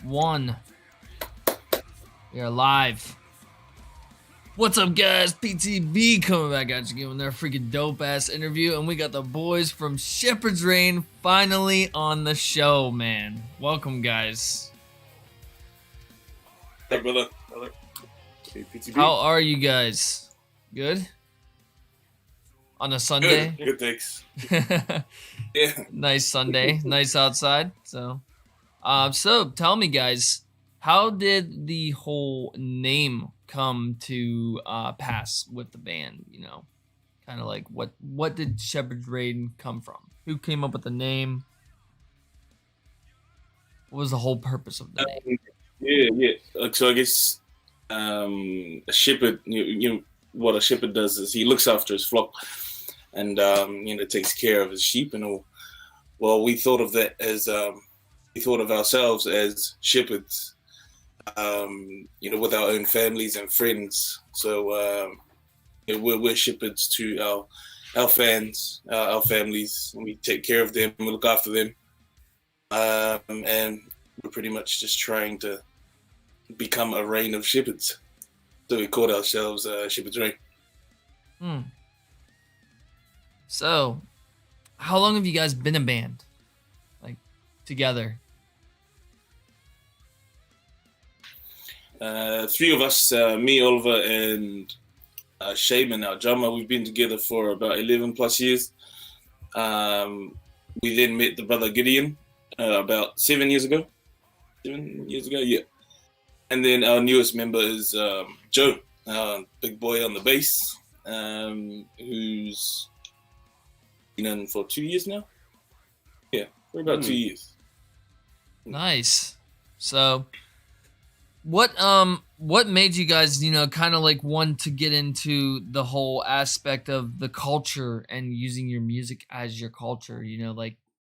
One. We are live. What's up, guys? PTB coming back at you giving their freaking dope ass interview, and we got the boys from Shepherd's Reign finally on the show, man. Welcome, guys. Hey, brother. Hey, PTB. How are you guys? Good? On a Sunday? Good, thanks. Yeah. Nice Sunday. Nice outside. So tell me, guys, how did the whole name come to pass with the band? You know, kind of like what did Shepherd's Reign come from? Who came up with the name? What was the whole purpose of the name? Yeah. So I guess a shepherd, you know, what a shepherd does is he looks after his flock and takes care of his sheep and all. Well, we thought of that as we thought of ourselves as shepherds, with our own families and friends. So we're shepherds to our fans, our families, and we take care of them, we look after them, and we're pretty much just trying to become a reign of shepherds. So we called ourselves Shepherd's Reign. So, how long have you guys been a band, like together? Three of us, me, Oliver, and Shaman, our drummer. We've been together for about 11 plus years. We then met the brother Gideon about 7 years ago. 7 years ago, yeah. And then our newest member is Joe, big boy on the bass, who's been in for 2 years now. Yeah, for about 2 years. Nice. So, what made you guys, kind of like want to get into the whole aspect of the culture and using your music as your culture?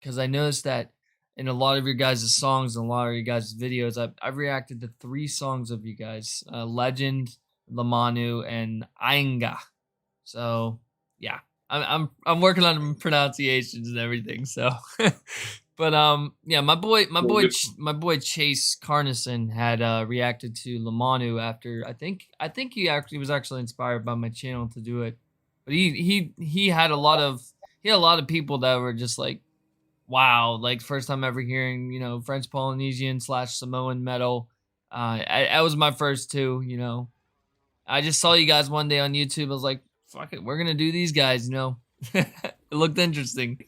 Because I noticed that in a lot of your guys' songs and a lot of your guys' videos, I've reacted to 3 songs of you guys: Legend, Lamanu, and Ainga. So yeah, I'm working on pronunciations and everything. So, but yeah, my boy Chase Carnison had reacted to Lamanu after I think he actually was inspired by my channel to do it. But he had a lot of people that were just like, wow, like first time ever hearing, French Polynesian / Samoan metal. I was my first too. I just saw you guys one day on YouTube. I was like, fuck it, we're gonna do these guys. It looked interesting.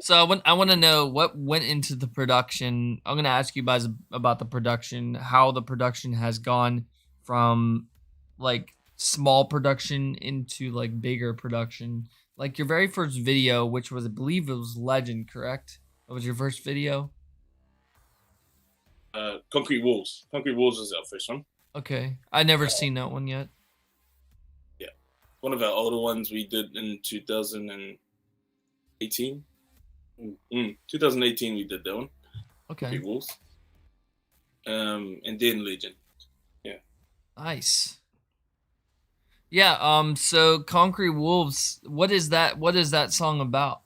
So I want to know what went into the production. I'm gonna ask you guys about the production, how the production has gone from like small production into like bigger production. Like your very first video, which was, I believe it was Legend, correct? That was your first video? Concrete Walls. Concrete Walls was our first one. Okay. I never seen that one yet. Yeah. One of our older ones we did in 2018. 2018 we did that one. Okay. Concrete Walls. And then Legend. Yeah. Nice. Yeah, so Concrete Wolves, what is that song about?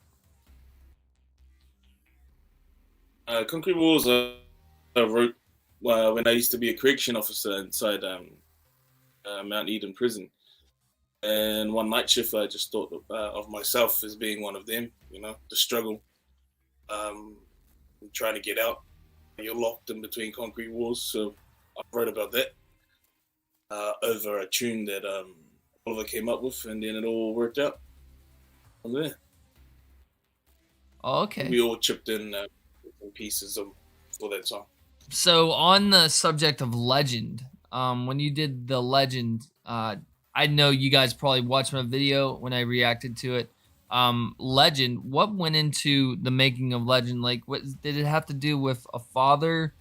Concrete Walls I wrote when I used to be a correction officer inside Mount Eden prison. And one night shift I just thought of myself as being one of them, the struggle, trying to get out. You're locked in between concrete walls, so I wrote about that over a tune that Oliver came up with, and then it all worked out from there. Oh, okay. We all chipped in pieces for that song. So on the subject of Legend, when you did the Legend, I know you guys probably watched my video when I reacted to it. Legend, what went into the making of Legend? Like, what did it have to do with a father,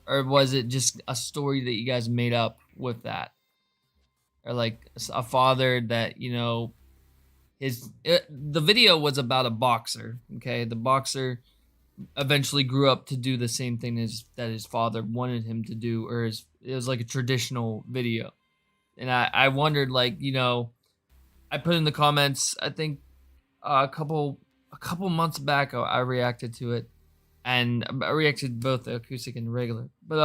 or was it just a story that you guys made up with that? Or like a father that, the video was about a boxer. Okay. The boxer eventually grew up to do the same thing that his father wanted him to do, or it was like a traditional video. And I wondered, like, I put in the comments, I think a couple months back, I reacted to it. and I reacted to both the acoustic and regular. But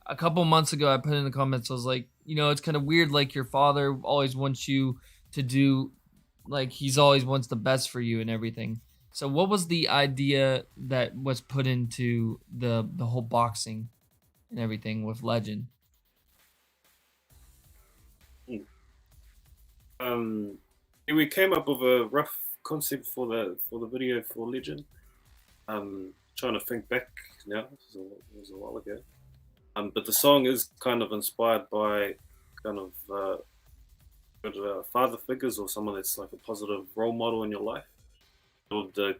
a couple months ago, I put in the comments. I was like, it's kind of weird. Like your father always wants you to do, like he's always wants the best for you and everything. So what was the idea that was put into the whole boxing and everything with Legend? We came up with a rough concept for the video for Legend. Trying to think back now, it was a while ago. But the song is kind of inspired by kind of good father figures or someone that's like a positive role model in your life. So the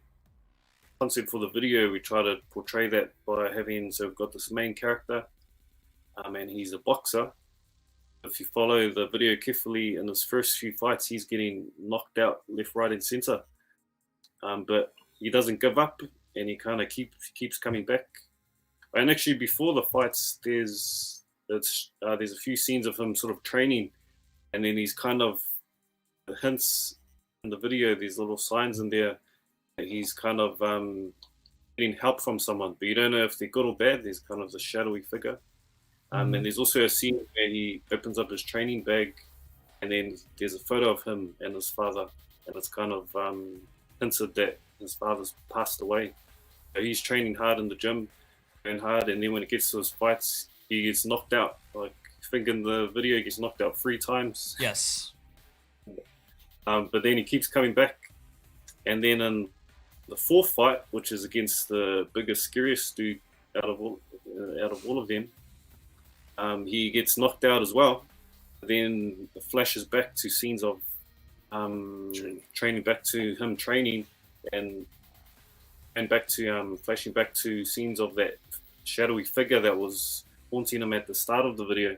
concept for the video, we try to portray that by having, so we've got this main character, and he's a boxer. If you follow the video carefully, in his first few fights, he's getting knocked out left, right, and center. But he doesn't give up, and he kind of keeps coming back. And actually, before the fights, there's a few scenes of him sort of training, and then he's kind of hints in the video. There's little signs in there that he's kind of getting help from someone, but you don't know if they're good or bad. There's kind of the shadowy figure. And there's also a scene where he opens up his training bag, and then there's a photo of him and his father, and it's kind of hinted that his father's passed away. So he's training hard in the gym, and hard, and then when it gets to his fights, he gets knocked out. Like I think in the video, he gets knocked out 3 times. Yes. But then he keeps coming back, and then in the 4th fight, which is against the biggest, scariest dude out of all of them, he gets knocked out as well. Then it flashes back to scenes of training, back to him training, and back to flashing back to scenes of that shadowy figure that was haunting him at the start of the video.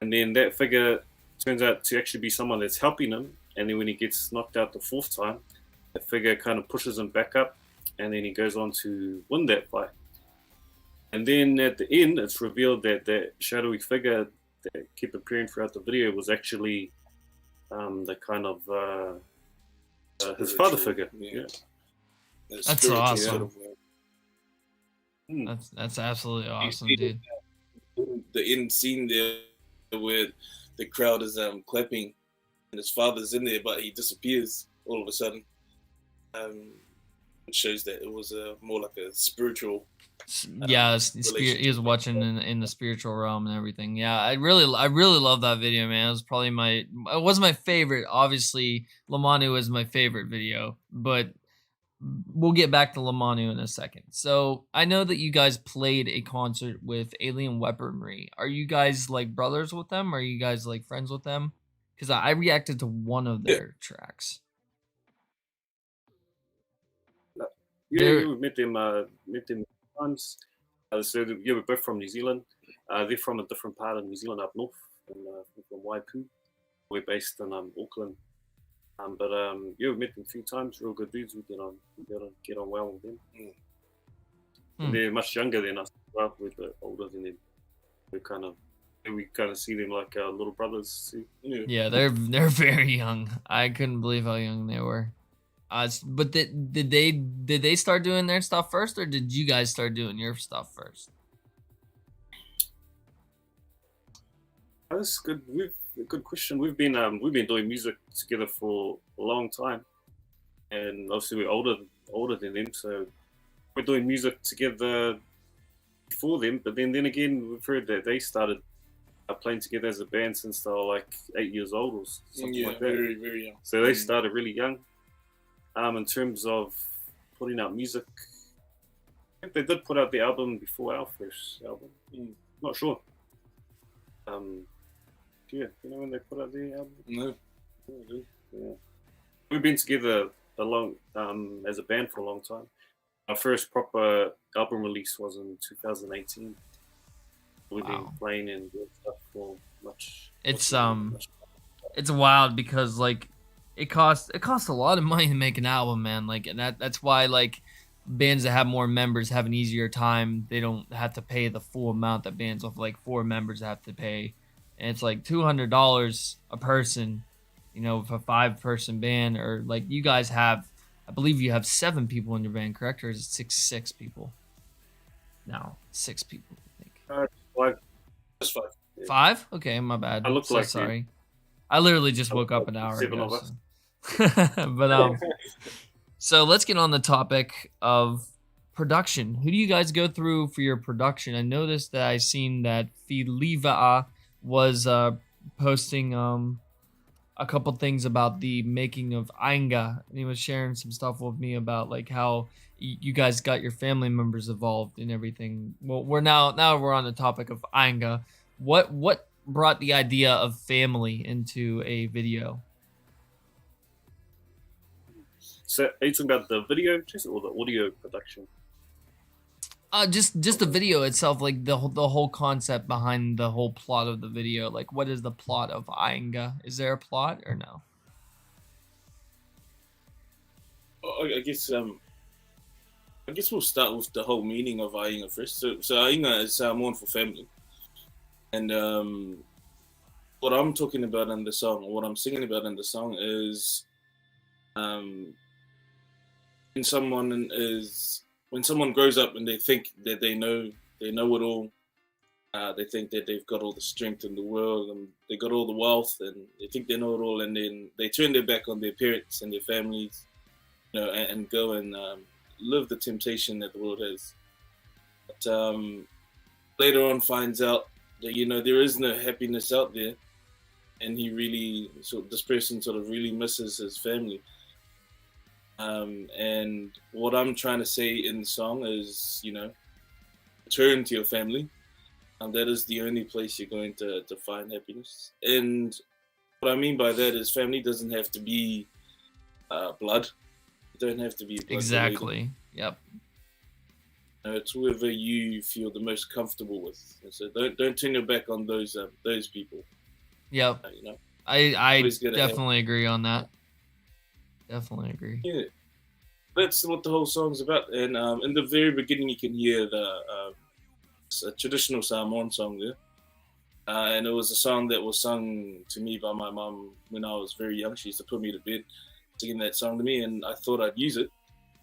And then that figure turns out to actually be someone that's helping him. And then when he gets knocked out the 4th time, that figure kind of pushes him back up, and then he goes on to win that fight. And then at the end, it's revealed that that shadowy figure that kept appearing throughout the video was actually the kind of his father figure. Yeah. That's awesome. That's absolutely awesome, dude. The end scene there where the crowd is clapping and his father's in there, but he disappears all of a sudden. It shows that it was more like a spiritual. Yeah, he was watching in the spiritual realm and everything. Yeah, I really love that video, man. It was probably it was my favorite. Obviously, Lamanu is my favorite video, but we'll get back to Lamanu in a second. So I know that you guys played a concert with Alien Weaponry. Are you guys like brothers with them? Are you guys like friends with them? Because I reacted to one of their tracks. Yeah, we met them times. So yeah, we're both from New Zealand. They're from a different part of New Zealand up north, from Waipu. We're based in Auckland. But yeah, we met them a few times. Real good dudes. We get on well with them. They're much younger than us. Well, we're a bit older than them. We kind of see them like little brothers too. Yeah, they're very young. I couldn't believe how young they were. But did they start doing their stuff first, or did you guys start doing your stuff first? That's good. Good question. We've been doing music together for a long time, and obviously we're older than them, so we're doing music together before them. But then again, we've heard that they started playing together as a band since they were like 8 years old or something like that. Very, very young. So they started really young. In terms of putting out music, I think they did put out the album before our first album. Not sure. Yeah, you know when they put out the album? No. Yeah. We've been together as a band for a long time. Our first proper album release was in 2018. We've been playing and doing stuff for much. It's wild because like it costs a lot of money to make an album, man. Like, and that's why like bands that have more members have an easier time. They don't have to pay the full amount that bands with like 4 members have to pay. And it's like $200 a person, for a 5-person band, or like you guys have I believe you have 7 people in your band, correct? Or is it six people? No, 6 people, I think. 5. Just 5. Yeah. 5? Okay, my bad. I look So like sorry. you. I literally just I woke look up an like hour 7 ago. of us. So. But so let's get on the topic of production. Who do you guys go through for your production? I noticed that I seen that Filivaa was posting a couple things about the making of Ainga, and he was sharing some stuff with me about like how you guys got your family members involved and everything. Well, now we're on the topic of Ainga. What brought the idea of family into a video? So, are you talking about the video just or the audio production? Just the video itself, like the whole concept behind the whole plot of the video. Like, what is the plot of Ainga? Is there a plot or no? I guess we'll start with the whole meaning of Ainga first. So Ainga is mournful family, and what I'm talking about in the song, or what I'm singing about in the song, is when someone grows up and they think that they know it all. They think that they've got all the strength in the world and they got all the wealth and they think they know it all, and then they turn their back on their parents and their families, and go and live the temptation that the world has. But later on finds out that there is no happiness out there, and this person sort of really misses his family. And what I'm trying to say in the song is, return to your family. And that is the only place you're going to find happiness. And what I mean by that is family doesn't have to be blood. It don't have to be blood Exactly. Related. Yep. It's whoever you feel the most comfortable with. And so don't turn your back on those people. Yep. I definitely agree on that. Definitely agree. Yeah. That's what the whole song's about. And in the very beginning, you can hear a traditional Samoan song there. And it was a song that was sung to me by my mum when I was very young. She used to put me to bed singing that song to me, and I thought I'd use it.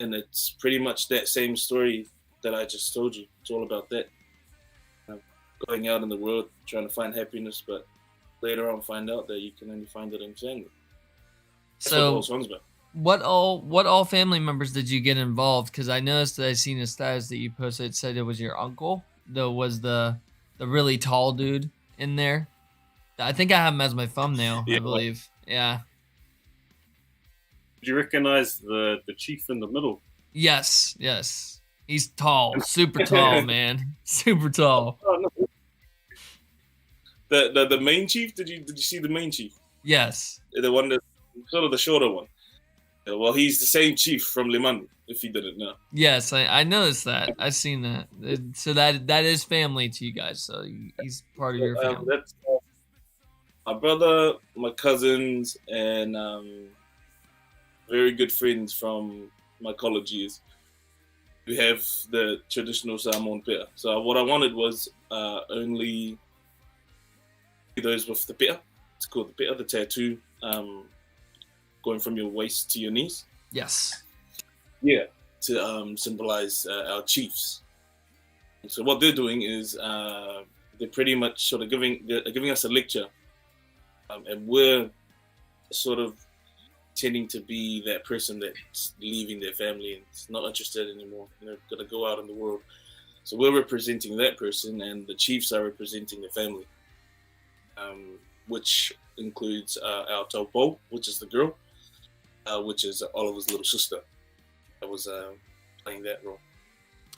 And it's pretty much that same story that I just told you. It's all about that. Going out in the world, trying to find happiness, but later on find out that you can only find it in family. That's what the whole song's about. What all family members did you get involved? Because I noticed that I seen a status that you posted. It said it was your uncle. Was the really tall dude in there. I think I have him as my thumbnail. Yeah. I believe. Yeah. Did you recognize the chief in the middle? Yes. He's tall, super tall, man, super tall. Oh, no. The main chief. Did you see the main chief? Yes. The one that sort of the shorter one. Well, he's the same chief from Lamanu, if you didn't know. Yes, I noticed that. I've seen that. So that is family to you guys. So he's part of your family. That's my brother, my cousins, and very good friends from my college years who have the traditional Samoan pea. So what I wanted was only those with the pea. It's called the pea, the tattoo. Going from your waist to your knees. Yes. Yeah, to symbolize our chiefs. And so what they're doing is they're pretty much sort of giving us a lecture, and we're sort of tending to be that person that's leaving their family and is not interested anymore. They're going to go out in the world. So we're representing that person, and the chiefs are representing the family, which includes our taupo, which is the girl, which is Oliver's little sister. That was playing that role.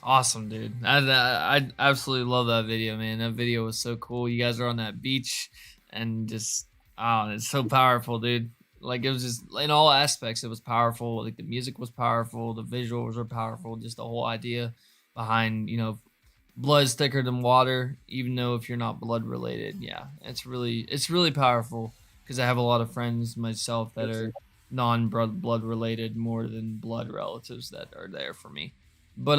Awesome, dude. I absolutely love that video, man. That video was so cool. You guys are on that beach and just, it's so powerful, dude. Like, it was just, in all aspects, it was powerful. Like, the music was powerful. The visuals were powerful. Just the whole idea behind, blood is thicker than water, even though if you're not blood related. Yeah, it's really powerful, because I have a lot of friends myself that are non-blood related more than blood relatives that are there for me. But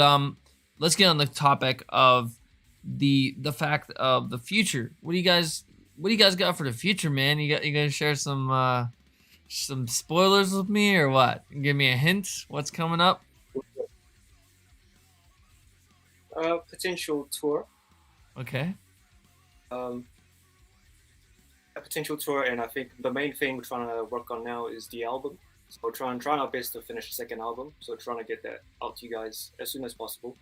let's get on the topic of the fact of the future. What do you guys got for the future, man? You gonna share some some spoilers with me or what? Give me a hint. What's coming up? Potential tour. Okay. A potential tour, and I think the main thing we're trying to work on now is the album. So we're trying our best to finish the second album. So we're trying to get that out to you guys as soon as possible.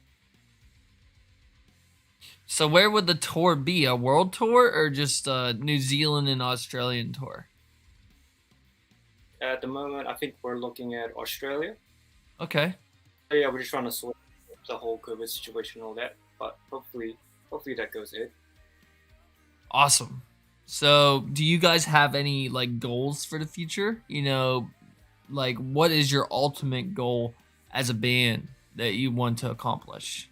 So where would the tour be? A world tour or just a New Zealand and Australian tour? At the moment, I think we're looking at Australia. Okay. So yeah, we're just trying to sort the whole COVID situation and all that. But hopefully that goes ahead. Awesome. So do you guys have any like goals for the future? You know, like what is your ultimate goal as a band that you want to accomplish?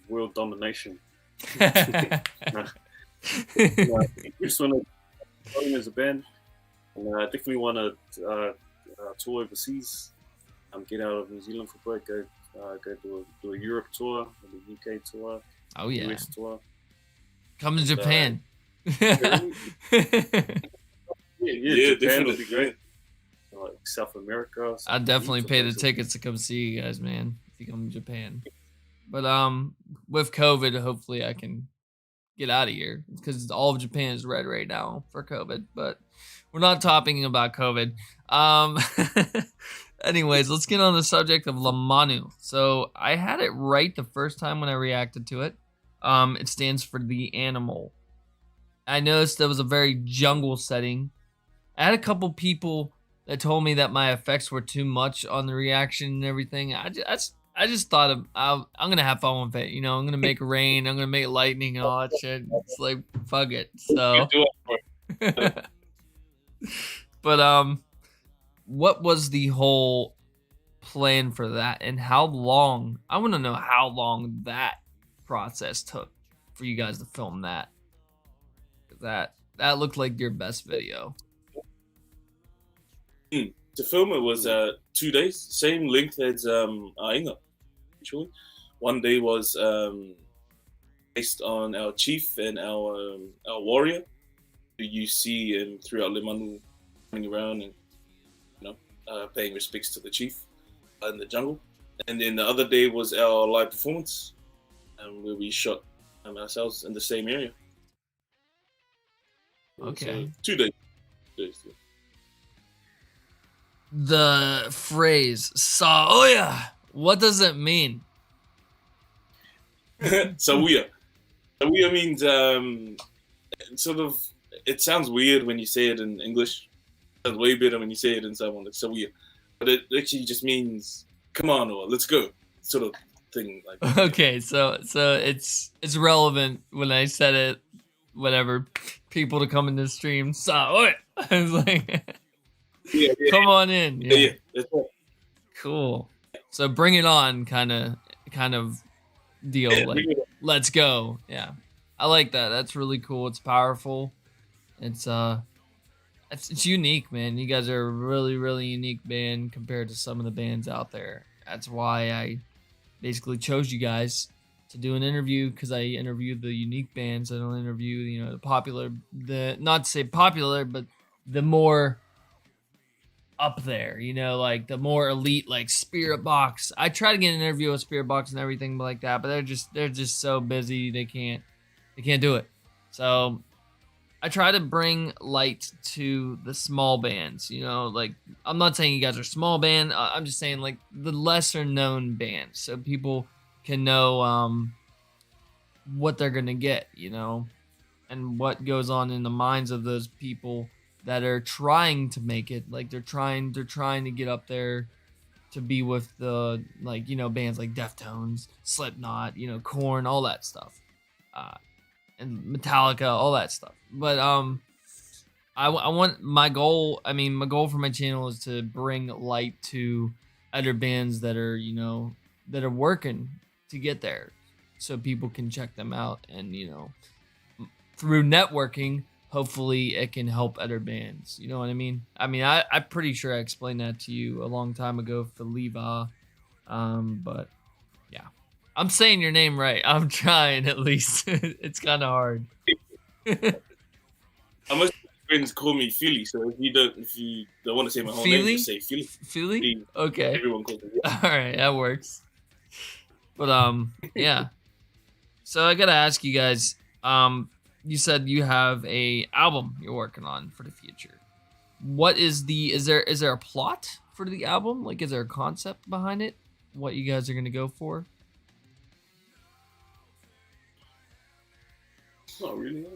World domination. Okay. I just want to go as a band, and I definitely want to tour overseas. Get out of New Zealand for a break. Go do a Europe tour, the UK tour, Oh yeah. US tour. Come to Japan. Yeah, Japan definitely. would be great. Like South America. I'd definitely Some pay the places. tickets to come see you guys, man, if you come to Japan. But with COVID, hopefully I can get out of here because all of Japan is red right now for COVID. But we're not talking about COVID. Anyways, let's get on the subject of Lamanu. So I had it right the first time when I reacted to it. It stands for the animal. I noticed there was a very jungle setting. I had a couple people that told me that my effects were too much on the reaction and everything. I just thought I'm gonna have fun with it. You know, I'm gonna make rain. I'm gonna make lightning and all that shit. It's like fuck it. So, Do it for it. but what was the whole plan for that, and how long? I want to know how long that process took for you guys to film that. That looked like your best video. To film it was 2 days, same length as Ainga, actually. One day was based on our chief and our warrior, who you see throughout Lamanu running around and paying respects to the chief in the jungle. And then the other day was our live performance, where we shot ourselves in the same area. Okay. So 2 days. The phrase "Saoya," what does it mean? Sawia. Sawia means sort of. It sounds weird when you say it in English. It sounds way better when you say it in someone like Sawia. But it actually just means "come on" or "let's go" sort of thing. Like Okay, so it's relevant when I said it. Whatever, people to come in the stream. Saoya. I was like, yeah, come on in. yeah. That's right. Cool. So bring it on, kind of deal. Yeah, Like, let's go. Yeah, I like that. That's really cool. It's powerful. It's unique, man. You guys are a really, really unique band compared to some of the bands out there. That's why I basically chose you guys to do an interview, because I interview the unique bands. I don't interview, the popular, not to say popular, but the more up there, like the more elite, like Spirit Box. I try to get an interview with Spirit Box and everything like that, but they're just so busy they can't do it. So I try to bring light to the small bands, like I'm not saying you guys are small band. I'm just saying like the lesser known bands, so people can know what they're gonna get, and what goes on in the minds of those people that are trying to make it. Like they're trying to get up there to be with the bands like Deftones, Slipknot, Korn, all that stuff, and Metallica, all that stuff. But I want my goal. I mean, my goal for my channel is to bring light to other bands that are that are working to get there, so people can check them out, and through networking, hopefully it can help other bands. You know what I mean? I'm pretty sure I explained that to you a long time ago, Filivaa. But yeah. I'm saying your name right. I'm trying at least. It's kind of hard. Most friends call me Philly, so if you don't want to say my whole name, just say Philly. Philly? Okay. Everyone calls me. All right, that works. But yeah. So I gotta ask you guys. You said you have a album you're working on for the future. What is is there a plot for the album? Like, is there a concept behind it? What you guys are gonna go for? Not really.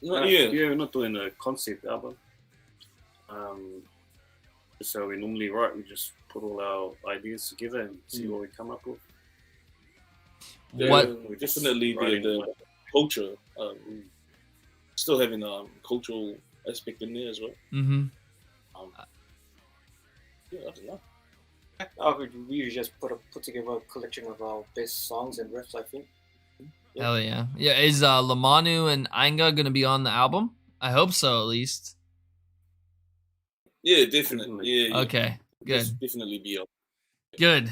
Yeah, we're not doing a concept album. So we normally write. We just put all our ideas together and see what we come up with. What? We're definitely the culture. Still having cultural aspect in there as well. Mm-hmm. Yeah, I don't know. We just put together a collection of our best songs and riffs, I think. Hell yeah. Yeah, is Lamanu and Ainga gonna be on the album? I hope so, at least. Yeah, definitely. Yeah. Okay, good. Definitely be up. Good.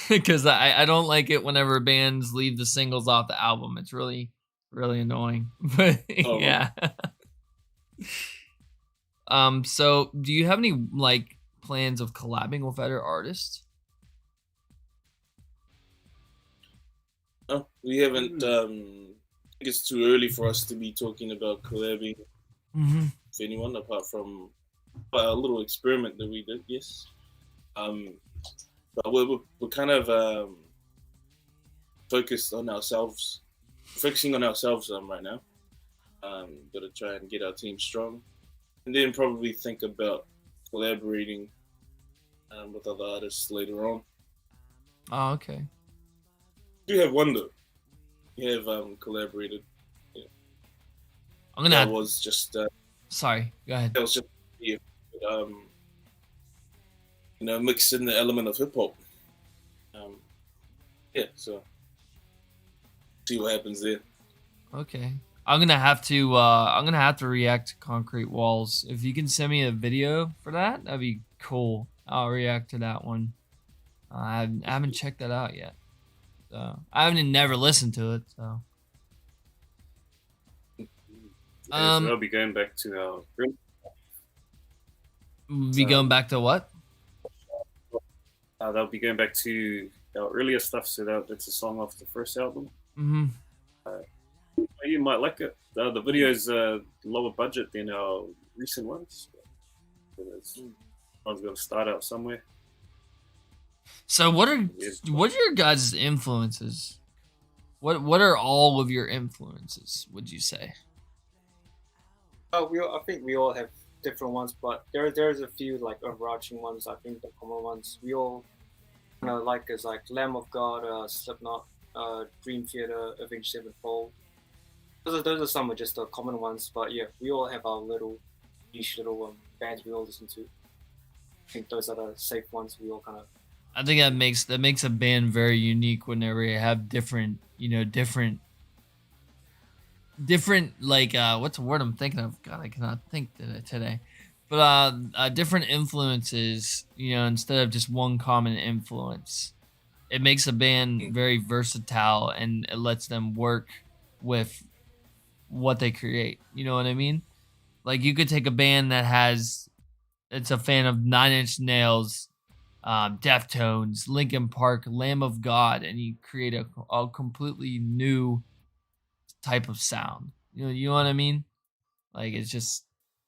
Because I don't like it whenever bands leave the singles off the album. It's really, really annoying. But yeah. So do you have any like plans of collabing with other artists? No, we haven't. I think it's too early for us to be talking about collabing with anyone apart from a little experiment that we did. Yes, but we're kind of focusing on ourselves right now. Got to try and get our team strong, and then probably think about collaborating with other artists later on. Oh, okay. You have one though. You have collaborated. Yeah. I'm gonna. That was just. Sorry. Go ahead. That was just mixed in the element of hip hop. Yeah. So see what happens there. Okay. I'm gonna have to react to Concrete Walls. If you can send me a video for that, that'd be cool. I'll react to that one. I haven't checked that out yet. So I haven't never listened to it. So So I'll be going back to our. going back to what? They'll be going back to our earlier stuff. So that's a song off the first album. Mm-hmm. You might like it. The video's lower budget than our recent ones. One's going to start out somewhere. So what are your guys' influences? What are all of your influences, would you say? I think we all have different ones, but there's a few like overarching ones. I think the common ones we all like is like Lamb of God, Slipknot, Dream Theater, Avenged Sevenfold. Those are some of just the common ones, but yeah, we all have our little niche little bands we all listen to. I think those are the safe ones we all kind of. I think that makes a band very unique whenever you have different like what's the word I'm thinking of? God, I cannot think today. But different influences, instead of just one common influence. It makes a band very versatile and it lets them work with what they create. You know what I mean? Like you could take a band it's a fan of Nine Inch Nails, Deftones, Linkin Park, Lamb of God, and you create a completely new type of sound. You know what I mean? Like it's just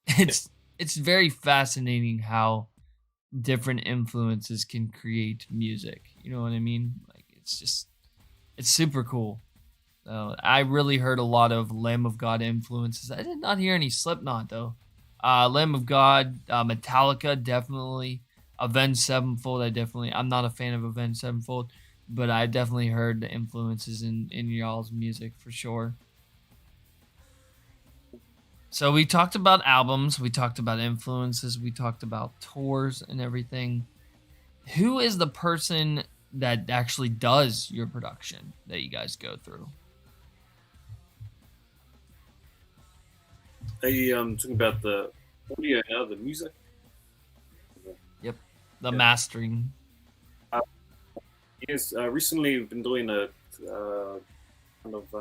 it's very fascinating how different influences can create music. You know what I mean? Like it's super cool. So I really heard a lot of Lamb of God influences. I did not hear any Slipknot though. Lamb of God, Metallica, definitely. Avenged Sevenfold, I'm not a fan of Avenged Sevenfold, but I definitely heard the influences in y'all's music for sure. So we talked about albums, we talked about influences, we talked about tours and everything. Who is the person that actually does your production that you guys go through? Are you talking about the audio now, the music? Yep, the mastering. Yes, recently we've been doing a kind of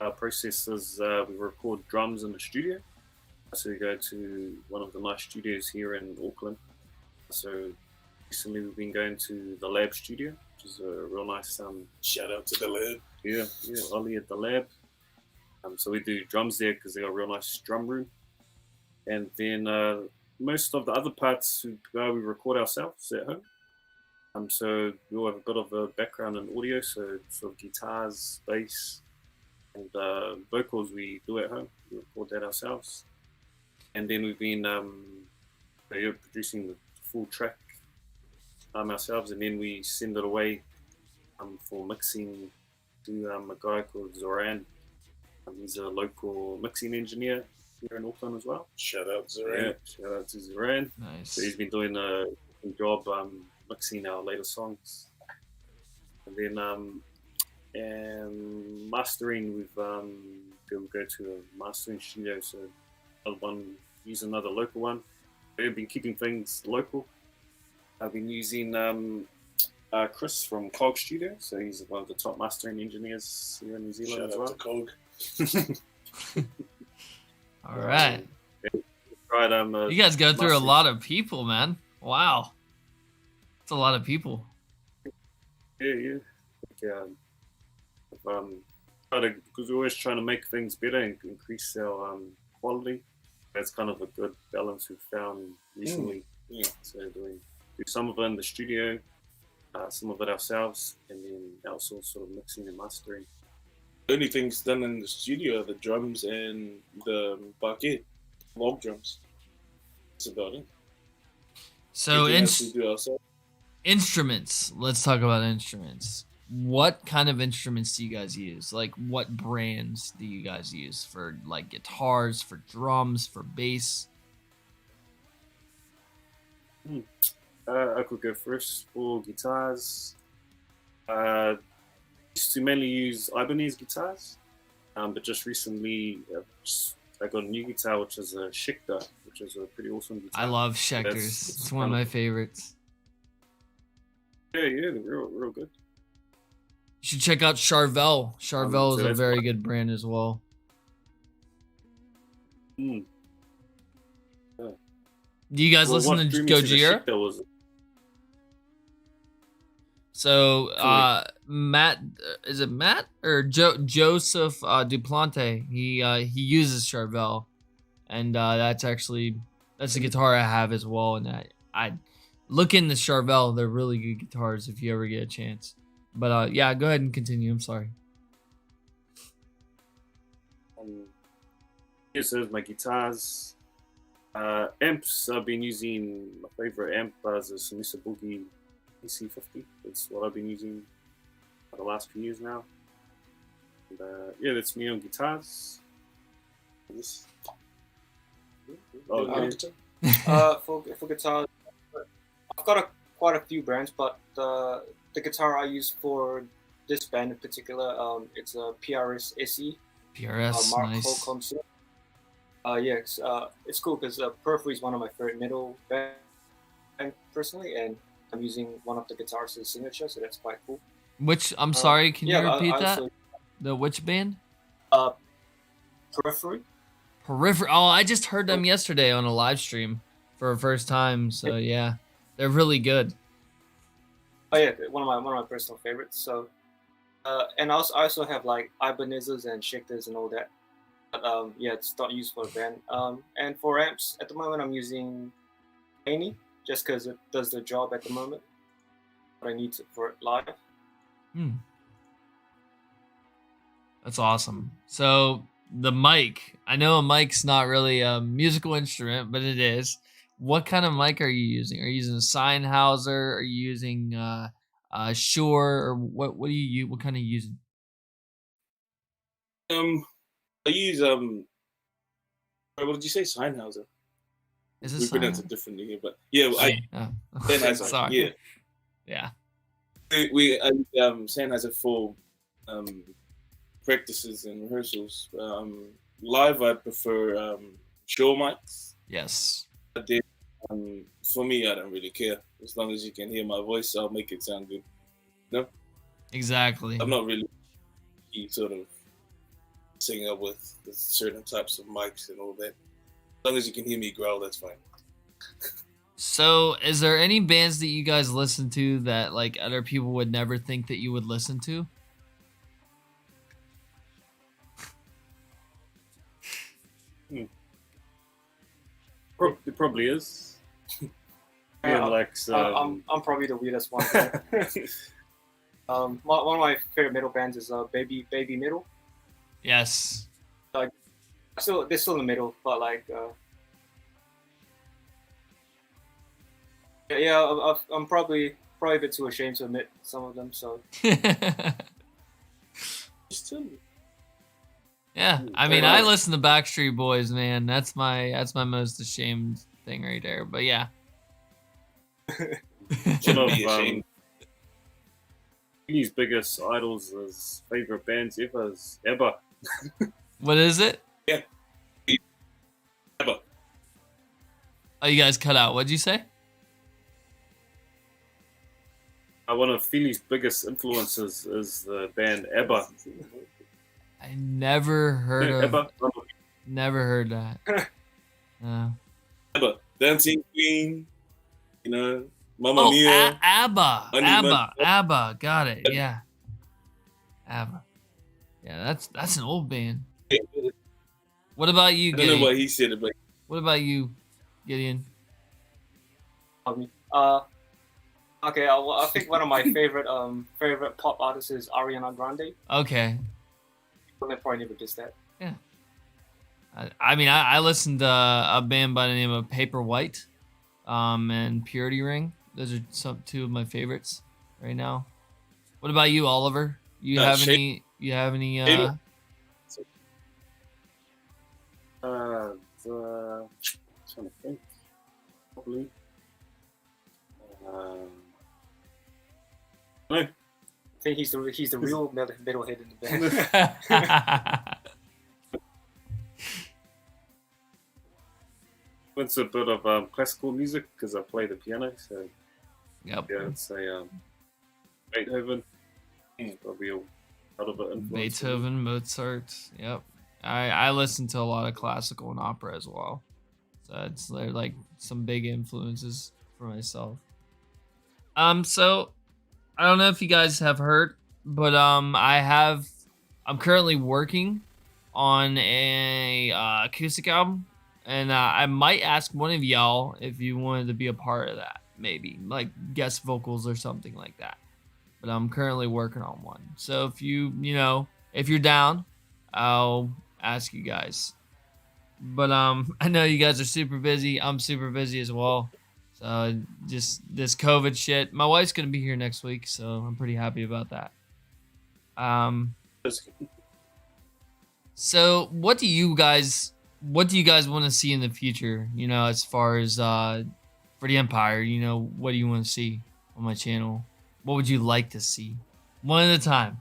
our process is we record drums in the studio. So we go to one of the nice studios here in Auckland. So recently we've been going to the Lab studio, which is a real nice Shout out to the lab. yeah, Ollie at the Lab. So we do drums there because they got a real nice drum room. And then most of the other parts we record ourselves at home. So we all have a bit of a background in audio, so sort of guitars, bass, and vocals we do at home. We record that ourselves. And then we've been producing the full track ourselves, and then we send it away for mixing to a guy called Zoran. He's a local mixing engineer here in Auckland as well. Shout out Zoran. Yeah, shout out to Zoran. Nice. So he's been doing a good job mixing our latest songs. And then mastering, we've go to a mastering studio. So use another local one. We've been keeping things local. I've been using Chris from Cog Studio, so he's one of the top mastering engineers here in New Zealand as Shout well. out to Cog. All right. Tried, You guys go through a mastering. lot of people, man. Wow. It's a lot of people. Yeah. Because we're always trying to make things better and increase our quality. That's kind of a good balance we've found recently. Yeah. So do some of it in the studio, some of it ourselves, and then also sort of mixing and mastering. The only things done in the studio are the drums and the bucket, log drums. That's about it. So Everything else we do ourselves. instruments. Let's talk about instruments. What kind of instruments do you guys use? Like, what brands do you guys use for like guitars, for drums, for bass? I could go first for guitars. Used to mainly use Ibanez guitars, but just recently I got a new guitar, which is a Schecter, which is a pretty awesome guitar. I love Schecters. That's- It's one of my favorites. Yeah, they're real good. You should check out Charvel. Charvel so is a that's very one- good brand as well. Mm. Do you guys Well, listen what to drew me to the Gojira? Schecter was So Matt, is it Matt or Joseph Duplante? He uses Charvel, and that's a guitar I have as well. And I look into Charvel; they're really good guitars if you ever get a chance. But yeah, go ahead and continue. I'm sorry. Yes, there's my guitars. Amps, I've been using my favorite amp as a Samisa Boogie PC50. That's what I've been using for the last few years now. And, yeah, that's me on guitars. This- Oh, yeah. For guitar, I've got quite a few brands, but the guitar I use for this band in particular, it's a PRS SE. PRS, Mark nice. Hall concert. Yeah, it's cool because Periphery is one of my favorite metal band personally, and I'm using one of the guitars as a signature, so that's quite cool. Which I'm sorry, can you Yeah, repeat I that? also, The which band? Periphery. Periphery. Oh, I just heard them yesterday on a live stream for the first time. So yeah, they're really good. Oh yeah, one of my personal favorites. So, and I also have like Ibanez's and Schecters and all that. But yeah, it's not used for the band. And for amps, at the moment I'm using Laney just because it does the job at the moment. But I need it for it live. That's awesome. So the mic. I know a mic's not really a musical instrument, but it is. What kind of mic are you using? Are you using a Sennheiser? Are you using Shure? Or what do you use? What kind are you using? I use what did you say? Sennheiser. Is We this pronounce it differently here, but yeah, Sennheiser. Sorry. Yeah. Yeah. I use Sennheiser for practices and rehearsals. Live, I prefer Shure mics. Yes. But then, for me, I don't really care. As long as you can hear my voice, I'll make it sound good. No? Exactly. I'm not really sort of singer with certain types of mics and all that. As long as you can hear me growl, that's fine. So, is there any bands that you guys listen to that like other people would never think that you would listen to? It probably is. Yeah, like I'm probably the weirdest one. One of my favorite metal bands is Baby Metal. Yes. They're still in the middle, but like yeah, I'm probably a bit too ashamed to admit some of them. So Yeah, I mean, I listen to Backstreet Boys, man. That's my most ashamed thing right there. But yeah. One of his biggest idols, his favorite bands ever is ABBA. What is it? Yeah. ABBA. Oh, you guys cut out. What'd you say? One of Philly's biggest influences is the band ABBA. I never heard of. ABBA. Never heard that. No. ABBA, Dancing Queen, you know, Mamma Oh, Mia. ABBA. Got it. Yeah. ABBA. Yeah, that's an old band. What about you, I don't Gideon? know what he said, but What about you, Gideon? Okay, I think one of my favorite pop artists is Ariana Grande. Okay. I probably never guessed that. Yeah. I mean, I listened to a band by the name of Paper White, and Purity Ring. Those are two of my favorites right now. What about you, Oliver? You have any? You have any? Trying to think. Probably. No. I think he's the real metalhead in the band. It's a bit of classical music because I play the piano, so Yep. yeah, I'd say Beethoven. Probably a lot of it influence. Beethoven, Mozart. Yep. I listen to a lot of classical and opera as well. So they're like some big influences for myself. So I don't know if you guys have heard, but I'm currently working on a acoustic album, and I might ask one of y'all if you wanted to be a part of that, maybe like guest vocals or something like that. But I'm currently working on one. So if if you're down, I'll ask you guys. But I know you guys are super busy. I'm super busy as well. So just this COVID shit. My wife's gonna be here next week, so I'm pretty happy about that. So what do you guys want to see in the future? You know, as far as for the Empire, you know, what do you want to see on my channel? What would you like to see? One at a time.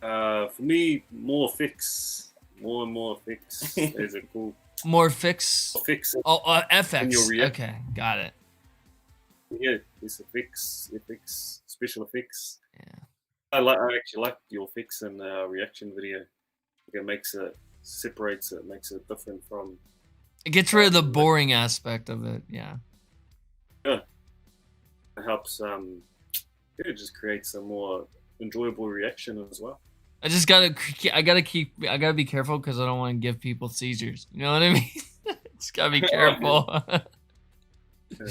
For me, more and more fix. Is it cool? More fix. Fix. Oh, FX. In your Okay, got it. Yeah, it's a fix, special effects. Yeah. I actually like your fix and reaction video. It separates it, makes it different from. It gets rid of the boring aspect of it. Yeah. Yeah. It helps. It just creates a more enjoyable reaction as well. I gotta be careful because I don't want to give people seizures. You know what I mean? Just gotta be careful. Yeah.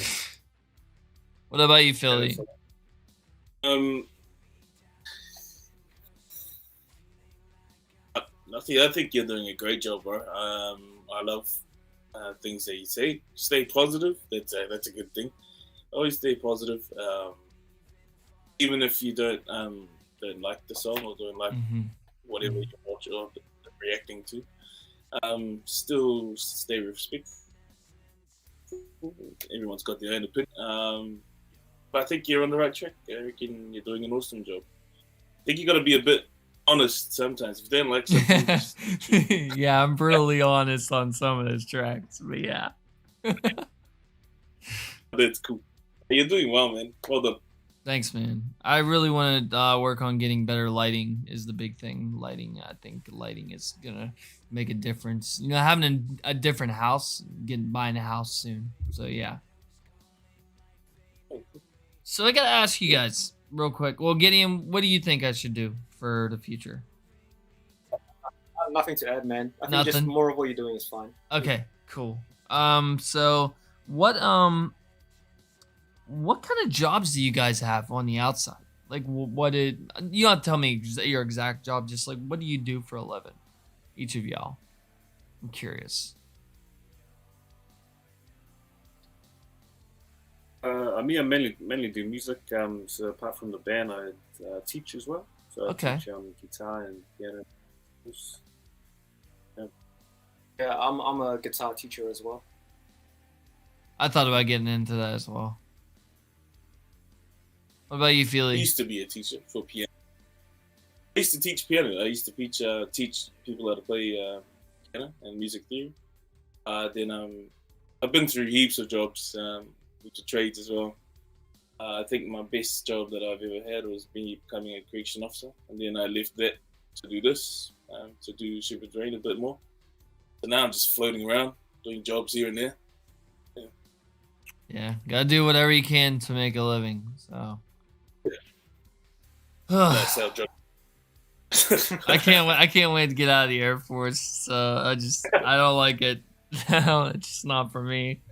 What about you, Philly? Nothing. I think you're doing a great job, bro. I love things that you say. Stay positive. That's a good thing. Always stay positive. Even if you don't like the song or don't like whatever you watch or reacting to, still stay respectful. Everyone's got their own opinion. But I think you're on the right track. I reckon you're doing an awesome job. I think you got to be a bit honest sometimes. If you don't like something, just yeah, I'm brutally honest on some of those tracks, but yeah. that's cool. You're doing well, man. Well done. Thanks, man. I really want to work on getting better lighting. Is the big thing. Lighting. I think lighting is gonna make a difference. You know, having a different house, buying a house soon. So yeah. So I gotta ask you guys real quick. Well, Gideon, what do you think I should do for the future? Nothing to add, man. I think just Nothing? more of what you're doing is fine. Okay, cool. So what kind of jobs do you guys have on the outside? Like, what did you don't have to tell me your exact job? Just like, what do you do for a living? Each of y'all. I'm curious. I mean, I mainly do music. So apart from the band, I teach as well. So I Okay. teach guitar and piano. Yeah, I'm a guitar teacher as well. I thought about getting into that as well. What about you, I Feely? used to be a teacher for piano. I used to teach piano. I used to teach people how to play piano and music theory. Then I've been through heaps of jobs, with the trades as well. I think my best job that I've ever had was becoming a correction officer, and then I left that to do this, to do Shepherd's Rain a bit more. So now I'm just floating around, doing jobs here and there. Yeah, gotta do whatever you can to make a living. So. That's our job. I can't wait to get out of the Air Force. So I don't like it. It's just not for me.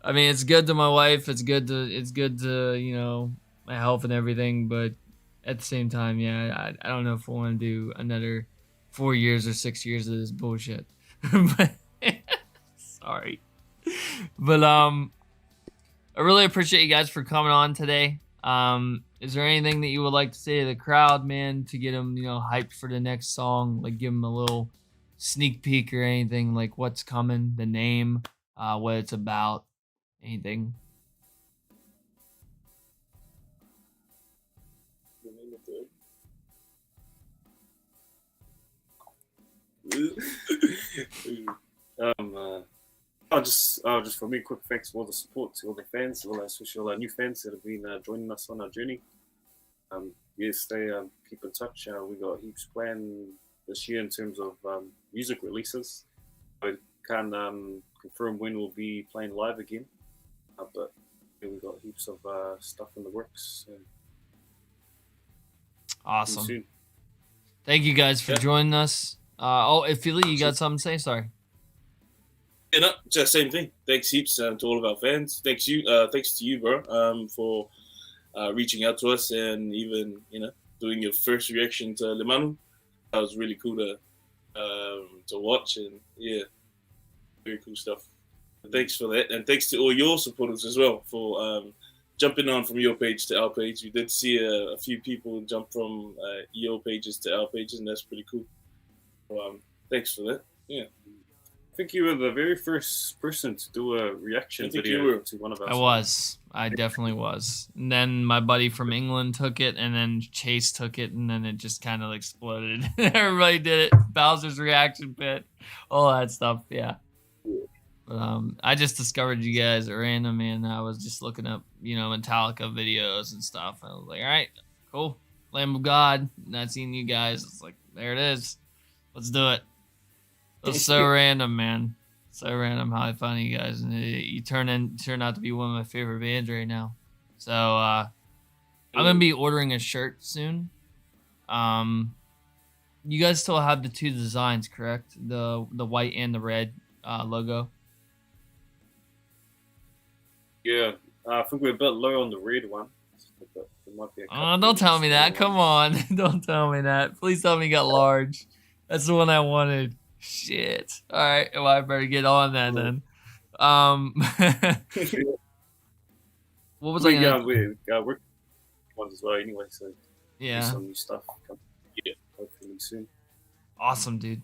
I mean, it's good to my wife. It's good to you know, my health and everything. But at the same time, yeah, I don't know if I want to do another 4 years or 6 years of this bullshit. But sorry, but I really appreciate you guys for coming on today. Is there anything that you would like to say to the crowd, man, to get them, you know, hyped for the next song? Like, give them a little sneak peek or anything, like what's coming, the name, what it's about, anything. Just for me, quick thanks for all the support to all the fans, all especially all our new fans that have been joining us on our journey. Keep in touch. We got heaps planned this year in terms of music releases. I can't confirm when we'll be playing live again, but we got heaps of stuff in the works. Awesome. Soon. Thank you guys for joining us. If you got something to say, sorry. Yeah, no, just same thing. Thanks heaps to all of our fans. Thanks to you, bro, for reaching out to us and even, you know, doing your first reaction to Lamanu. That was really cool to watch, and yeah, very cool stuff. Thanks for that, and thanks to all your supporters as well for jumping on from your page to our page. We did see a few people jump from your pages to our pages, and that's pretty cool. So, thanks for that. Yeah. I think you were the very first person to do a reaction video to one of us. I definitely was. And then my buddy from England took it, and then Chase took it, and then it just kind of exploded. Everybody did it. Bowser's reaction pit, all that stuff. Yeah. But I just discovered you guys at random, and I was just looking up, you know, Metallica videos and stuff. I was like, all right, cool, Lamb of God. And I seen you guys. It's like, there it is. Let's do it. It was so random, man. So random how I found you guys, and you turn out to be one of my favorite bands right now. So I'm gonna be ordering a shirt soon. You guys still have the two designs, correct? The white and the red logo. Yeah, I think we're a bit low on the red one. But there might be Don't tell me that. Come on, don't tell me that. Please tell me you got large. That's the one I wanted. Shit. All right. Well, I better get on that then. What was I gonna? We're ones as well anyway. So yeah, some new stuff coming. Yeah, hopefully soon. Awesome, dude.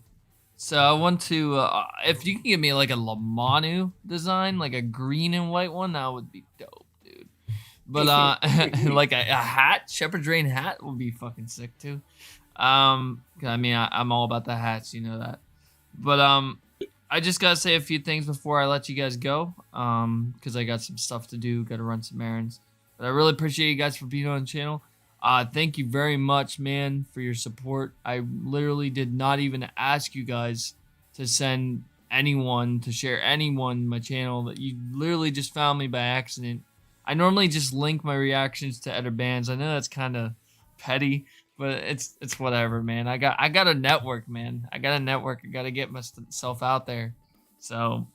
So I want to, if you can give me like a Lamanu design, like a green and white one, that would be dope, dude. But like a hat, Shepherd's Rain hat would be fucking sick too. I mean, I'm all about the hats, you know that. But I just gotta say a few things before I let you guys go, because I got some stuff to do, gotta run some errands. But I really appreciate you guys for being on the channel. Thank you very much, man, for your support. I literally did not even ask you guys to send anyone, to share anyone my channel. That you literally just found me by accident. I normally just link my reactions to other bands. I know that's kind of petty, but it's whatever, man. I got a network, man. I got a network. I got to get myself out there. So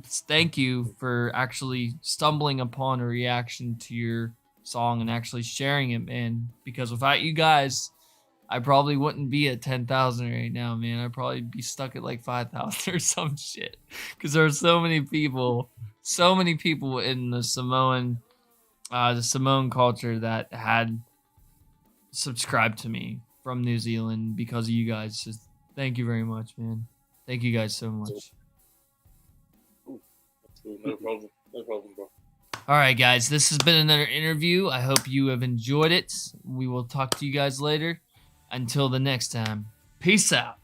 thank you for actually stumbling upon a reaction to your song and actually sharing it, man. Because without you guys, I probably wouldn't be at 10,000 right now, man. I'd probably be stuck at like 5,000 or some shit. Because there are so many people in the Samoan culture that had subscribed to me from New Zealand because of you guys. Just thank you very much, man. Thank you guys so much. No problem. No problem, bro. All right, guys. This has been another interview. I hope you have enjoyed it. We will talk to you guys later. Until the next time, peace out.